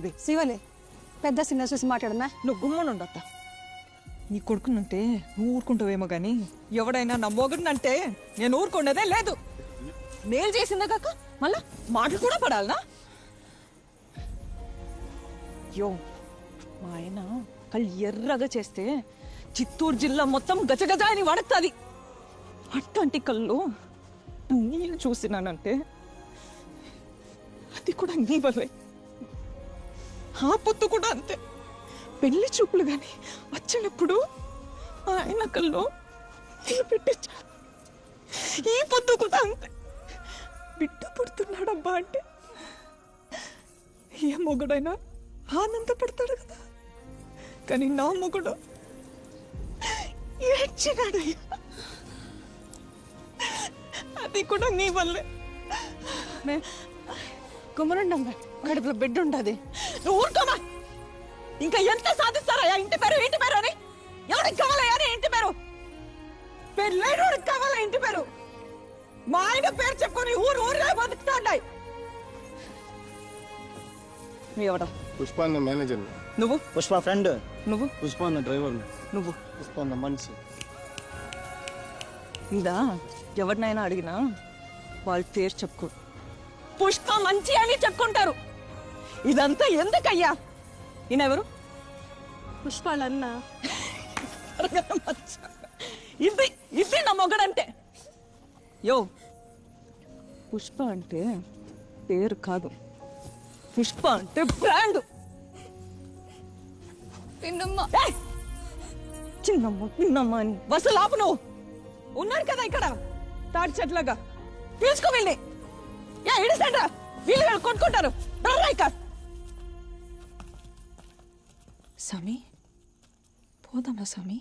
ఇది శివలే పెద్ద చిన్న చూసి మాట్లాడమా. నువ్వు గుమ్మనుండత్తా. నీ కొడుకునంటే నువ్వు ఊరుకుంటావేమో గాని ఎవడైనా నా మొగుడినంటే నేను ఊరుకున్నదే లేదు. నేను చేసిందా కాక మళ్ళా మాటలు కూడా పడాలనా? యో మా ఆయన కళ్ళు ఎర్రగా చేస్తే చిత్తూరు జిల్లా మొత్తం గజగజ అని వడతాది. అట్లాంటి కళ్ళు నేను చూసినానంటే అది కూడా నీ వల్లే. ఆ పొత్తు కూడా అంతే. పెళ్లి చూపులు గాని వచ్చినప్పుడు ఆయన కల్లో నేను పెట్టించా. ఈ పొత్తు కూడా అంతే. బిడ్డ పుడుతున్నాడబ్బా అంటే ఏ మొగుడైనా ఆనందపడతాడు కదా, కానీ నా మొగుడు ఏడ్చినాడయ్యా. అది కూడా నీ వల్లే. గుమ్మనుండమ్మా, కడుపులో బిడ్డ ఉండదు. నువ్వు ఊరుకోమా. ఇంకా ఎంత సాధిస్తారయ్యా ఇంటి పేరు ఇంటి పేరు అని? ఎవరికి కావాలయ్యా నీ ఇంటి పేరు? పెళ్ళైనోడికి కావాలా ఇంటి పేరు? మా ఆయన పేరు చెప్పుకొని ఊరే బతుకుతా ఉన్నాయి. నువ్వు ఎవడా? పుష్ప అన్న మేనేజర్. నువ్వు? పుష్ప ఫ్రెండ్. నువ్వు? పుష్ప అన్న డ్రైవర్. నువ్వు? పుష్ప అన్న మనిషి. ఇదా ఎవరినైనా అడిగినా వాళ్ళ పేరు చెప్పుకో. పుష్ప మంచి అని చెప్పుకుంటారు. ఇదంతా ఎందుకయ్యా? ఈయనెవరు? పుష్పాలన్నా. ఇది ఇది నా మొగడంటే. యో పుష్ప అంటే పేరు కాదు, పుష్ప అంటే బ్రాండ్. చిన్నమ్మ చిన్నమ్మ అని బస్సు లాపు. నువ్వు ఉన్నాడు కదా ఇక్కడ తాడి చెట్లాగా, తీసుకో వెళ్ళి. ఇడిసండ్రా, వీళ్ళు కొట్టుకుంటారు. స్వామి పోదామా స్వామి?